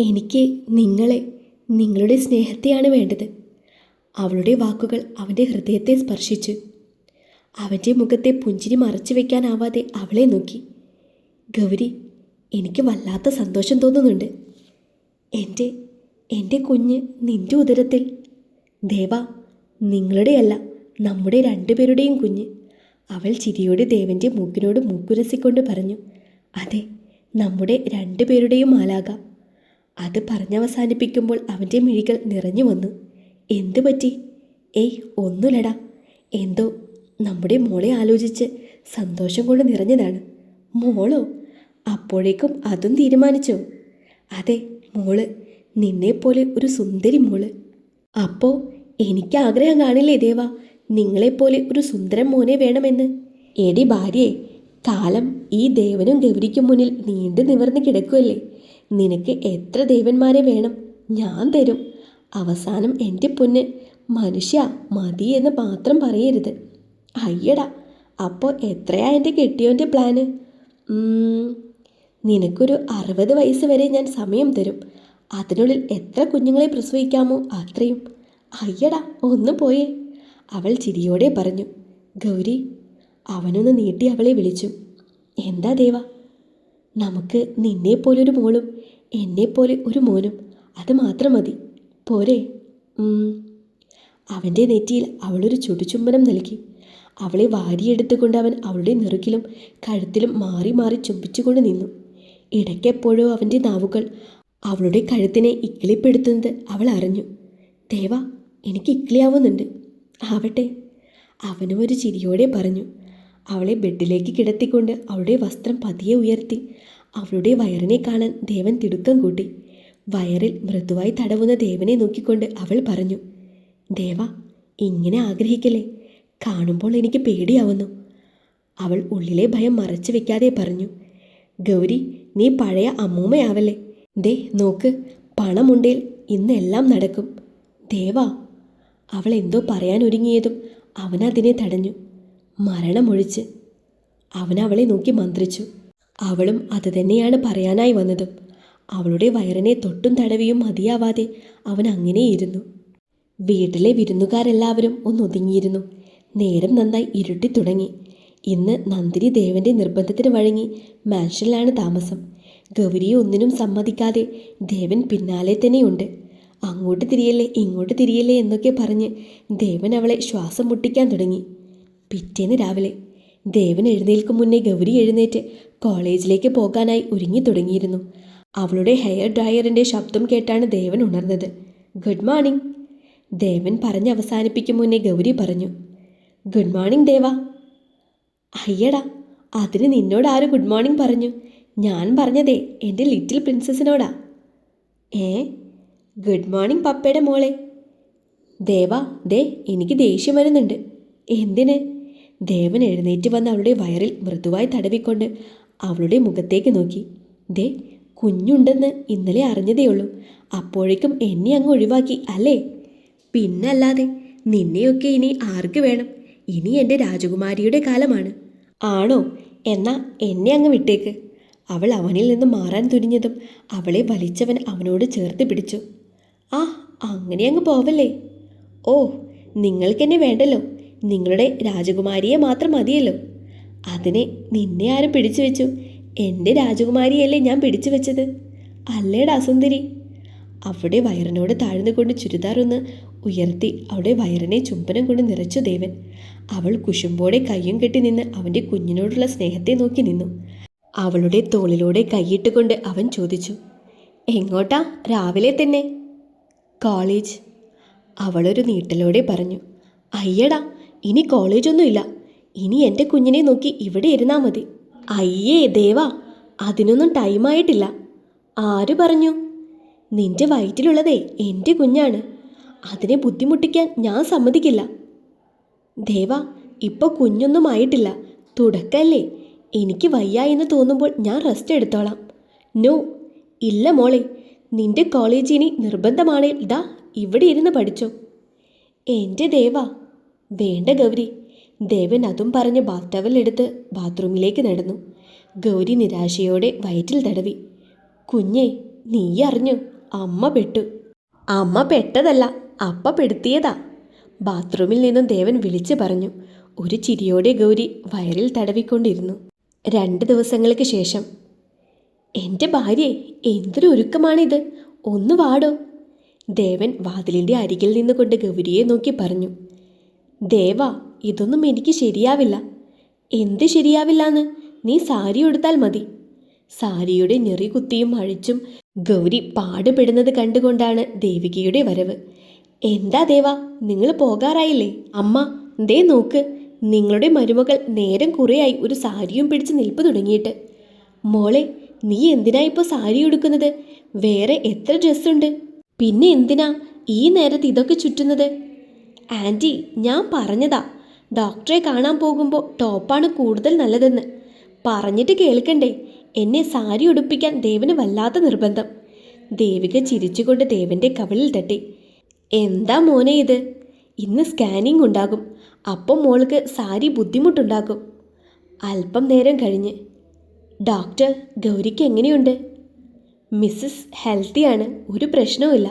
എനിക്ക് നിങ്ങളെ, നിങ്ങളുടെ സ്നേഹത്തെയാണ് വേണ്ടത്. അവളുടെ വാക്കുകൾ അവൻ്റെ ഹൃദയത്തെ സ്പർശിച്ചു. അവൻ്റെ മുഖത്തെ പുഞ്ചിരി മറച്ചു വയ്ക്കാനാവാതെ അവളെ നോക്കി. ഗൗരി, എനിക്ക് വല്ലാത്ത സന്തോഷം തോന്നുന്നുണ്ട്. എൻ്റെ എൻ്റെ കുഞ്ഞ് നിൻ്റെ ഉദരത്തിൽ. ദേവ, നിങ്ങളുടെയല്ല, നമ്മുടെ രണ്ടുപേരുടെയും കുഞ്ഞ്. അവൾ ചിരിയോടെ ദേവൻ്റെ മൂക്കിനോട് മൂക്കുരസിക്കൊണ്ട് പറഞ്ഞു. അതെ, നമ്മുടെ രണ്ടുപേരുടെയും മാലാക. അത് പറഞ്ഞവസാനിപ്പിക്കുമ്പോൾ അവൻ്റെ മിഴികൾ നിറഞ്ഞു വന്നു. എന്തു പറ്റി? ഏയ് ഒന്നുമില്ലടാ, എന്തോ നമ്മുടെ മോളെ ആലോചിച്ച് സന്തോഷം കൊണ്ട് നിറഞ്ഞതാണ്. മോളോ? അപ്പോഴേക്കും അതും തീരുമാനിച്ചോ? അതെ മോള്, നിന്നെപ്പോലെ ഒരു സുന്ദരി മോള്. അപ്പോൾ എനിക്ക് ആഗ്രഹം കാണില്ലേ ദേവ, നിങ്ങളെപ്പോലെ ഒരു സുന്ദരൻ മോനെ വേണമെന്ന്. എടി ഭാര്യയെ, കാലം ഈ ദേവനും ഗൗരിക്കും മുന്നിൽ നീണ്ടു നിവർന്ന് കിടക്കുമല്ലേ. നിനക്ക് എത്ര ദേവന്മാരെ വേണം, ഞാൻ തരും. അവസാനം എൻ്റെ പൊന്ന് മനുഷ്യ മതി എന്ന് മാത്രം പറയരുത്. അയ്യടാ, അപ്പോൾ എത്രയാ എൻ്റെ കെട്ടിയോൻ്റെ പ്ലാന്? നിനക്കൊരു 60 വയസ്സ് വരെ ഞാൻ സമയം തരും. അതിനുള്ളിൽ എത്ര കുഞ്ഞുങ്ങളെ പ്രസവിക്കാമോ അത്രയും. അയ്യടാ, ഒന്ന് പോയേ, അവൾ ചിരിയോടെ പറഞ്ഞു. ഗൗരി അവനൊന്ന് നീട്ടി അവളെ വിളിച്ചു. എന്താ ദേവ? നമുക്ക് നിന്നെപ്പോലൊരു മോളും എന്നെപ്പോലെ ഒരു മോനും, അത് മാത്രം മതി, പോരെ? അവൻ്റെ നെറ്റിയിൽ അവളൊരു ചുടുചുംബനം നൽകി. അവളെ വാരിയെടുത്തുകൊണ്ട് അവൻ അവളുടെ നെറുകിലും കഴുത്തിലും മാറി മാറി ചുംബിച്ചുകൊണ്ട് നിന്നു. ഇടയ്ക്കെപ്പോഴോ അവൻ്റെ നാവുകൾ അവളുടെ കഴുത്തിനെ ഇക്കിളിപ്പെടുത്തുന്നത് അവൾ അറിഞ്ഞു. ദേവ, എനിക്ക് ഇക്കിളിയാവുന്നുണ്ട്. ആവട്ടെ, അവനും ഒരു ചിരിയോടെ പറഞ്ഞു. അവളെ ബെഡിലേക്ക് കിടത്തിക്കൊണ്ട് അവളുടെ വസ്ത്രം പതിയെ ഉയർത്തി അവളുടെ വയറിനെ കാണാൻ ദേവൻ തിടുക്കം കൂട്ടി. വയറിൽ മൃദുവായി തടവുന്ന ദേവനെ നോക്കിക്കൊണ്ട് അവൾ പറഞ്ഞു. ദേവ, ഇങ്ങനെ ആഗ്രഹിക്കലേ, കാണുമ്പോൾ എനിക്ക് പേടിയാവുന്നു. അവൾ ഉള്ളിലെ ഭയം മറച്ചു വെക്കാതെ പറഞ്ഞു. ഗൗരി, നീ പഴയ അമ്മൂമ്മയാവല്ലേ. ദേ നോക്ക്, പണമുണ്ടേൽ ഇന്നെല്ലാം നടക്കും. ദേവ, അവൾ എന്തോ പറയാൻ ഒരുങ്ങിയതും അവനതിനെ തടഞ്ഞു. മരണമൊഴിച്ച് അവൻ അവളെ നോക്കി മന്ത്രിച്ചു. അവളും അത് തന്നെയാണ് പറയാനായി വന്നതും. അവളുടെ വയറിനെ തൊട്ടും തടവിയും മതിയാവാതെ അവൻ അങ്ങനെയിരുന്നു. വീട്ടിലെ വിരുന്നുകാരെല്ലാവരും ഒന്നൊതുങ്ങിയിരുന്നു. നേരം നന്നായി ഇരുട്ടി തുടങ്ങി. ഇന്ന് നന്ദിനി ദേവൻ്റെ നിർബന്ധത്തിന് വഴങ്ങി മാൻഷനിലാണ് താമസം. ഗൗരിയെ ഒന്നിനും സമ്മതിക്കാതെ ദേവൻ പിന്നാലെ തന്നെയുണ്ട്. അങ്ങോട്ട് തിരിയല്ലേ ഇങ്ങോട്ട് തിരിയല്ലേ എന്നൊക്കെ പറഞ്ഞ് ദേവൻ അവളെ ശ്വാസം മുട്ടിക്കാൻ തുടങ്ങി. പിറ്റേന്ന് രാവിലെ ദേവൻ എഴുന്നേൽക്കും മുന്നേ ഗൗരി എഴുന്നേറ്റ് കോളേജിലേക്ക് പോകാനായി ഒരുങ്ങി തുടങ്ങിയിരുന്നു. അവളുടെ ഹെയർ ഡ്രയറിൻ്റെ ശബ്ദം കേട്ടാണ് ദേവൻ ഉണർന്നത്. ഗുഡ് മോർണിംഗ്, ദേവൻ പറഞ്ഞ് അവസാനിപ്പിക്കും മുന്നേ ഗൗരി പറഞ്ഞു. ഗുഡ് മോർണിംഗ് ദേവ. അയ്യടാ, അതിന് നിന്നോട് ആര് ഗുഡ് മോർണിംഗ് പറഞ്ഞു? ഞാൻ പറഞ്ഞതേ എൻ്റെ ലിറ്റിൽ പ്രിൻസസിനോടാ. ഗുഡ് മോർണിംഗ് പപ്പയുടെ മോളെ. ദേവ, ദേ എനിക്ക് ദേഷ്യം വരുന്നുണ്ട്. എന്തിന്? ദേവൻ എഴുന്നേറ്റ് വന്ന് അവളുടെ വയറിൽ മൃദുവായി തടവിക്കൊണ്ട് അവളുടെ മുഖത്തേക്ക് നോക്കി. ദേ, കുഞ്ഞുണ്ടെന്ന് ഇന്നലെ അറിഞ്ഞതേയുള്ളൂ, അപ്പോഴേക്കും എന്നെ അങ്ങ് ഒഴിവാക്കി അല്ലേ? പിന്നല്ലാതെ, നിന്നെയൊക്കെ ഇനി ആർക്ക് വേണം? ഇനി എൻ്റെ രാജകുമാരിയുടെ കാലമാണ്. ആണോ? എന്നാ എന്നെ അങ്ങ് വിട്ടേക്ക്. അവൾ അവനിൽ നിന്ന് മാറാൻ തുനിഞ്ഞതും അവളെ വലിച്ചവൻ അവനോട് ചേർത്ത് പിടിച്ചു. ആ, അങ്ങനെ അങ്ങ് പോവല്ലേ. ഓ, നിങ്ങൾക്കെന്നെ വേണ്ടല്ലോ, നിങ്ങളുടെ രാജകുമാരിയെ മാത്രം മതിയല്ലോ. അതിനെ നിന്നെ ആരും പിടിച്ചു വെച്ചു? എൻ്റെ രാജകുമാരിയല്ലേ ഞാൻ പിടിച്ചു വെച്ചത്, അല്ലേടാ സുന്ദരി? അവിടെ വയറിനോട് താഴ്ന്നുകൊണ്ട് ചുരിദാറൊന്ന് ഉയർത്തി അവളുടെ വയറിനെ ചുംബനം കൊണ്ട് നിറച്ചു ദേവൻ. അവൾ കുശുമ്പോടെ കയ്യും കെട്ടി നിന്ന് അവൻ്റെ കുഞ്ഞിനോടുള്ള സ്നേഹത്തെ നോക്കി നിന്നു. അവളുടെ തോളിലൂടെ കൈയിട്ടുകൊണ്ട് അവൻ ചോദിച്ചു. എങ്ങോട്ടാ രാവിലെ തന്നെ? കോളേജ്, അവളൊരു നീട്ടലോടെ പറഞ്ഞു. അയ്യടാ, ഇനി കോളേജൊന്നുമില്ല. ഇനി എൻ്റെ കുഞ്ഞിനെ നോക്കി ഇവിടെ ഇരുന്നാൽ മതി. അയ്യേ ദേവാ, അതിനൊന്നും ടൈമായിട്ടില്ല. ആര് പറഞ്ഞു? നിന്റെ വയറ്റിലുള്ളതേ എൻ്റെ കുഞ്ഞാണ്, അതിനെ ബുദ്ധിമുട്ടിക്കാൻ ഞാൻ സമ്മതിക്കില്ല. ദേവാ, ഇപ്പോൾ കുഞ്ഞൊന്നും ആയിട്ടില്ല, തുടക്കല്ലേ. എനിക്ക് വയ്യ എന്ന് തോന്നുമ്പോൾ ഞാൻ റെസ്റ്റ് എടുത്തോളാം. നോ, ഇല്ല മോളെ, നിന്റെ കോളേജ് ഇനി നിർബന്ധമാണേ ഇതാ ഇവിടെ ഇരുന്ന് പഠിച്ചോ. എൻ്റെ ദേവാ. വേണ്ട ഗൗരി. ദേവൻ അതും പറഞ്ഞ് ബാത്ത് ബാത്റൂമിലേക്ക് നടന്നു. ഗൗരി നിരാശയോടെ വയറ്റിൽ തടവി. കുഞ്ഞേ, നീ അറിഞ്ഞു? അമ്മ പെട്ടു. അമ്മ പെട്ടതല്ല, അപ്പ പെടുത്തിയതാ. ബാത്റൂമിൽ നിന്നും ദേവൻ വിളിച്ചു പറഞ്ഞു. ഒരു ചിരിയോടെ ഗൗരി വയറിൽ തടവിക്കൊണ്ടിരുന്നു. 2 ദിവസങ്ങൾക്ക് ശേഷം. എൻ്റെ ഭാര്യയെ, എന്തൊരു ഒരുക്കമാണിത്! ഒന്ന് വാടോ. ദേവൻ വാതിലിൻ്റെ അരികിൽ നിന്നുകൊണ്ട് ഗൗരിയെ നോക്കി പറഞ്ഞു. ദേവാ, ഇതൊന്നും എനിക്ക് ശരിയാവില്ല. എന്ത് ശരിയാവില്ലാന്ന്? നീ സാരി ഉടുത്താൽ മതി. സാരിയുടെ ഞെറി കുത്തിയും അഴിച്ചും ഗൗരി പാടുപെടുന്നത് കണ്ടുകൊണ്ടാണ് ദേവികയുടെ വരവ്. എന്താ ദേവാ, നിങ്ങൾ പോകാറായില്ലേ? അമ്മ, ദേ നോക്ക്, നിങ്ങളുടെ മരുമകൾ നേരം കുറേയായി ഒരു സാരിയും പിടിച്ച് നിൽപ്പ് തുടങ്ങിയിട്ട്. മോളെ, നീ എന്തിനാ ഇപ്പോൾ സാരി ഉടുക്കുന്നത്? വേറെ എത്ര ഡ്രസ്സുണ്ട്? പിന്നെ എന്തിനാ ഈ നേരത്ത് ഇതൊക്കെ ചുറ്റുന്നത്? ആൻറ്റി, ഞാൻ പറഞ്ഞതാ, ഡോക്ടറെ കാണാൻ പോകുമ്പോൾ ടോപ്പാണ് കൂടുതൽ നല്ലതെന്ന്. പറഞ്ഞിട്ട് കേൾക്കണ്ടേ? എന്നെ സാരി ഉടുപ്പിക്കാൻ ദേവന് വല്ലാത്ത നിർബന്ധം. ദേവിക ചിരിച്ചുകൊണ്ട് ദേവൻ്റെ കവിളിൽ തട്ടി. എന്താ മോനെ ഇത്? ഇന്ന് സ്കാനിങ് ഉണ്ടാകും. അപ്പം മോൾക്ക് സാരി ബുദ്ധിമുട്ടുണ്ടാക്കും. അല്പം നേരം കഴിഞ്ഞ്. ഡോക്ടർ, ഗൗരിക്ക് എങ്ങനെയുണ്ട്? മിസ്സസ് ഹെൽത്തിയാണ്, ഒരു പ്രശ്നവുമില്ല.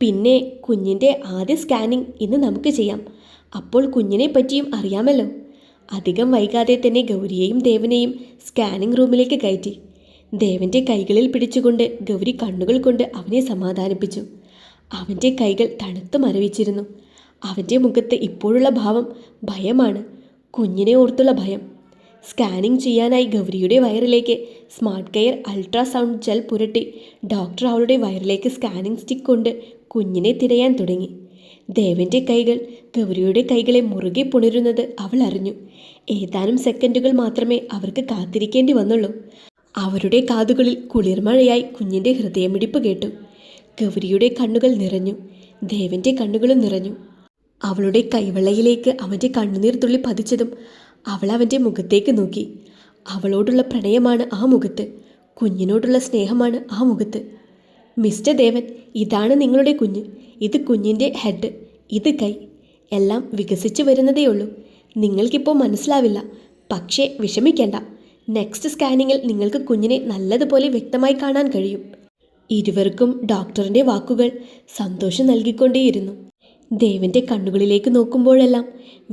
പിന്നെ കുഞ്ഞിൻ്റെ ആദ്യ സ്കാനിങ് ഇന്ന് നമുക്ക് ചെയ്യാം. അപ്പോൾ കുഞ്ഞിനെ പറ്റിയും അറിയാമല്ലോ. അധികം വൈകാതെ തന്നെ ഗൗരിയെയും ദേവനെയും സ്കാനിങ് റൂമിലേക്ക് കയറ്റി. ദേവൻ്റെ കൈകളിൽ പിടിച്ചുകൊണ്ട് ഗൗരി കണ്ണുകൾ കൊണ്ട് അവനെ സമാധാനിപ്പിച്ചു. അവൻ്റെ കൈകൾ തണുത്തു മരവിച്ചിരുന്നു. അവൻ്റെ മുഖത്ത് ഇപ്പോഴുള്ള ഭാവം ഭയമാണ്, കുഞ്ഞിനെ ഓർത്തുള്ള ഭയം. സ്കാനിങ് ചെയ്യാനായി ഗൗരിയുടെ വയറിലേക്ക് സ്മാർട്ട് കെയർ അൾട്രാസൗണ്ട് ജെൽ പുരട്ടി ഡോക്ടർ അവളുടെ വയറിലേക്ക് സ്കാനിങ് സ്റ്റിക്ക് കൊണ്ട് കുഞ്ഞിനെ തിരയാൻ തുടങ്ങി. ദേവൻ്റെ കൈകൾ ഗൗരിയുടെ കൈകളെ മുറുകെ പുണരുന്നത് അവൾ അറിഞ്ഞു. ഏതാനും സെക്കൻഡുകൾ മാത്രമേ അവർക്ക് കാത്തിരിക്കേണ്ടി വന്നുള്ളൂ. അവരുടെ കാതുകളിൽ കുളിർമഴയായി കുഞ്ഞിൻ്റെ ഹൃദയമിടിപ്പ് കേട്ടു. ഗൗരിയുടെ കണ്ണുകൾ നിറഞ്ഞു. ദേവൻ്റെ കണ്ണുകളും നിറഞ്ഞു. അവളുടെ കൈവെള്ളയിലേക്ക് അവൻ്റെ കണ്ണുനീർ തുള്ളി പതിച്ചതും അവൾ അവൻ്റെ മുഖത്തേക്ക് നോക്കി. അവളോടുള്ള പ്രണയമാണ് ആ മുഖത്ത്, കുഞ്ഞിനോടുള്ള സ്നേഹമാണ് ആ മുഖത്ത്. മിസ്റ്റർ ദേവൻ, ഇതാണ് നിങ്ങളുടെ കുഞ്ഞ്. ഇത് കുഞ്ഞിൻ്റെ ഹെഡ്, ഇത് കൈ. എല്ലാം വികസിച്ചു വരുന്നതേയുള്ളൂ. നിങ്ങൾക്കിപ്പോൾ മനസ്സിലാവില്ല, പക്ഷേ വിഷമിക്കേണ്ട. നെക്സ്റ്റ് സ്കാനിങ്ങിൽ നിങ്ങൾക്ക് കുഞ്ഞിനെ നല്ലതുപോലെ വ്യക്തമായി കാണാൻ കഴിയും. ഇരുവർക്കും ഡോക്ടറിൻ്റെ വാക്കുകൾ സന്തോഷം നൽകിക്കൊണ്ടേയിരുന്നു. ദേവൻ്റെ കണ്ണുകളിലേക്ക് നോക്കുമ്പോഴെല്ലാം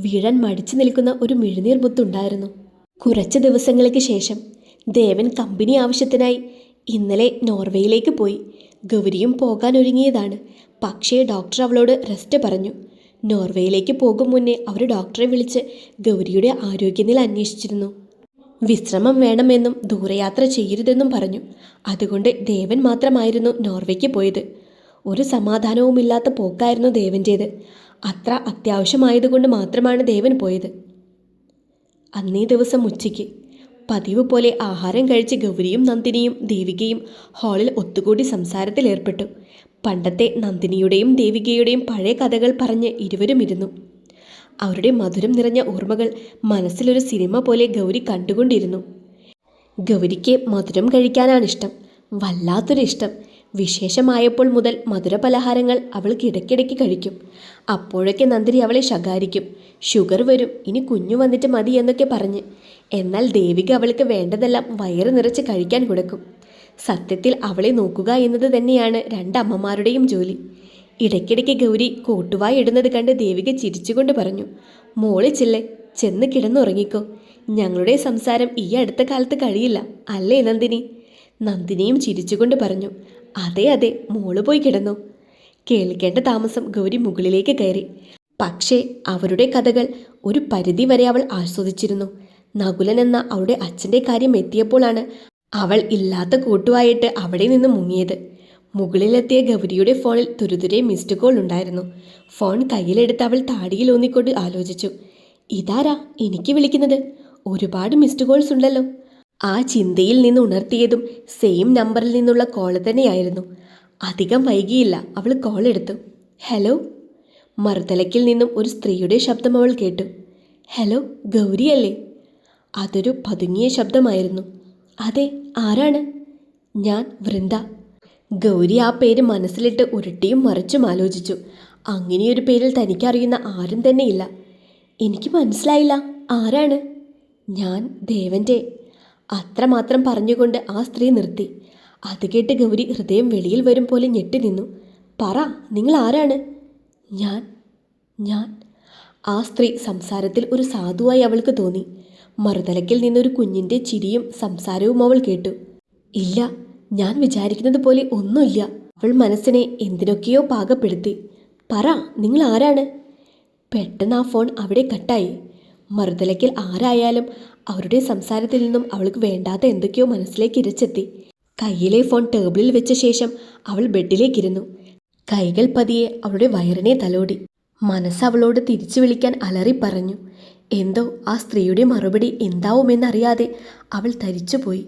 വീഴാൻ മടിച്ചു നിൽക്കുന്ന ഒരു മിഴുനീർ മുത്തുണ്ടായിരുന്നു. കുറച്ച് ദിവസങ്ങൾക്ക് ശേഷം ദേവൻ കമ്പനി ആവശ്യത്തിനായി ഇന്നലെ നോർവേയിലേക്ക് പോയി. ഗൗരിയും പോകാൻ ഒരുങ്ങിയതാണ്. പക്ഷേ ഡോക്ടർ അവളോട് റെസ്റ്റ് പറഞ്ഞു. നോർവേയിലേക്ക് പോകും മുന്നേ അവർ ഡോക്ടറെ വിളിച്ച് ഗൗരിയുടെ ആരോഗ്യനില അന്വേഷിച്ചിരുന്നു. വിശ്രമം വേണമെന്നും ദൂരയാത്ര ചെയ്യരുതെന്നും പറഞ്ഞു. അതുകൊണ്ട് ദേവൻ മാത്രമായിരുന്നു നോർവേക്ക് പോയത്. ഒരു സമാധാനവുമില്ലാത്ത പോക്കായിരുന്നു ദേവൻ്റേത്. അത്ര അത്യാവശ്യമായതുകൊണ്ട് മാത്രമാണ് ദേവൻ പോയത്. അന്നേ ദിവസം ഉച്ചയ്ക്ക് പതിവ് പോലെ ആഹാരം കഴിച്ച് ഗൗരിയും നന്ദിനിയും ദേവികയും ഹാളിൽ ഒത്തുകൂടി സംസാരത്തിലേർപ്പെട്ടു. പണ്ടത്തെ നന്ദിനിയുടെയും ദേവികയുടെയും പഴയ കഥകൾ പറഞ്ഞ് ഇരുവരും ഇരുന്നു. അവരുടെ മധുരം നിറഞ്ഞ ഓർമ്മകൾ മനസ്സിലൊരു സിനിമ പോലെ ഗൗരി കണ്ടുകൊണ്ടിരുന്നു. ഗൗരിക്ക് മധുരം കഴിക്കാനാണിഷ്ടം, വല്ലാത്തൊരിഷ്ടം. വിശേഷമായപ്പോൾ മുതൽ മധുരപലഹാരങ്ങൾ അവൾക്ക് ഇടയ്ക്കിടയ്ക്ക് കഴിക്കും. അപ്പോഴൊക്കെ നന്ദിനി അവളെ ശകാരിക്കും. ഷുഗർ വരും, ഇനി കുഞ്ഞു വന്നിട്ട് മതി എന്നൊക്കെ പറഞ്ഞ്. എന്നാൽ ദേവിക അവൾക്ക് വേണ്ടതെല്ലാം വയറ് നിറച്ച് കഴിക്കാൻ കൊടുക്കും. സത്യത്തിൽ അവളെ നോക്കുക എന്നത് തന്നെയാണ് രണ്ടമ്മമാരുടെയും ജോലി. ഇടയ്ക്കിടയ്ക്ക് ഗൗരി കോട്ടുവായി ഇടുന്നത് കണ്ട് ദേവിക ചിരിച്ചുകൊണ്ട് പറഞ്ഞു, മോള് ചില്ലേ, ചെന്ന് കിടന്നുറങ്ങിക്കോ. ഞങ്ങളുടെ സംസാരം ഈ അടുത്ത കാലത്ത് കഴിയില്ല അല്ലേ നന്ദിനി? നന്ദിനിയും ചിരിച്ചുകൊണ്ട് പറഞ്ഞു, അതെ അതെ, മോള് പോയി കിടന്നു. കേൾക്കേണ്ട താമസം ഗൗരി മുകളിലേക്ക് കയറി. പക്ഷേ അവരുടെ കഥകൾ ഒരു പരിധി വരെ അവൾ ആസ്വദിച്ചിരുന്നു. നകുലൻ എന്ന അവളുടെ അച്ഛൻ്റെ കാര്യം എത്തിയപ്പോഴാണ് അവൾ ഇല്ലാത്ത കൂട്ടുവായിട്ട് അവിടെ നിന്ന് മുങ്ങിയത്. മുകളിലെത്തിയ ഗൗരിയുടെ ഫോണിൽ തുരുതുരെ മിസ്ഡ് കോൾ ഉണ്ടായിരുന്നു. ഫോൺ കയ്യിലെടുത്ത് അവൾ താടിയിൽ ഊന്നിക്കൊണ്ട് ആലോചിച്ചു, ഇതാരാ എനിക്ക് വിളിക്കുന്നത്? ഒരുപാട് മിസ്ഡ് കോൾസ് ഉണ്ടല്ലോ. ആ ചിന്തയിൽ നിന്ന് ഉണർത്തിയതും സെയിം നമ്പറിൽ നിന്നുള്ള കോൾ തന്നെയായിരുന്നു. അധികം വൈകിയില്ല, അവൾ കോൾ എടുത്തു. ഹലോ. മറുതലയ്ക്കിൽ നിന്നും ഒരു സ്ത്രീയുടെ ശബ്ദം അവൾ കേട്ടു. ഹലോ, ഗൗരിയല്ലേ? അതൊരു പതുങ്ങിയ ശബ്ദമായിരുന്നു. അതെ, ആരാണ്? ഞാൻ വൃന്ദ. ഗൗരി ആ പേര് മനസ്സിലിട്ട് ഉരുട്ടിയും മറിച്ചും ആലോചിച്ചു. അങ്ങനെയൊരു പേരിൽ തനിക്കറിയുന്ന ആരും തന്നെയില്ല. എനിക്ക് മനസ്സിലായില്ല, ആരാണ്? ഞാൻ ദേവൻ്റെ. അത്രമാത്രം പറഞ്ഞുകൊണ്ട് ആ സ്ത്രീ നിർത്തി. അത് കേട്ട് ഗൗരി ഹൃദയം വെളിയിൽ വരും പോലെ ഞെട്ടി നിന്നു. പറ, നിങ്ങൾ ആരാണ്? ഞാൻ ഞാൻ ആ സ്ത്രീ സംസാരത്തിൽ ഒരു സാധുവായി അവൾക്ക് തോന്നി. മറുതലക്കിൽ നിന്നൊരു കുഞ്ഞിൻ്റെ ചിരിയും സംസാരവും അവൾ കേട്ടു. ഇല്ല, ഞാൻ വിചാരിക്കുന്നത് പോലെ ഒന്നുമില്ല. അവൾ മനസ്സിനെ എന്തിനൊക്കെയോ പാകപ്പെടുത്തി. പറ, നിങ്ങൾ ആരാണ്? പെട്ടെന്ന് ആ ഫോൺ അവിടെ കട്ടായി. മറുതലക്കിൽ ആരായാലും അവരുടെ സംസാരത്തിൽ നിന്നും അവൾക്ക് വേണ്ടാത്ത എന്തൊക്കെയോ മനസ്സിലേക്ക് ഇരച്ചെത്തി. കയ്യിലെ ഫോൺ ടേബിളിൽ വെച്ച ശേഷം അവൾ ബെഡിലേക്കിരുന്നു. കൈകൾ പതിയെ അവളുടെ വയറിനെ തലോടി. മനസ്സ് അവളോട് തിരിച്ചു വിളിക്കാൻ അലറി പറഞ്ഞു. എന്തോ ആ സ്ത്രീയുടെ മറുപടി എന്താവുമെന്നറിയാതെ അവൾ തരിച്ചുപോയി.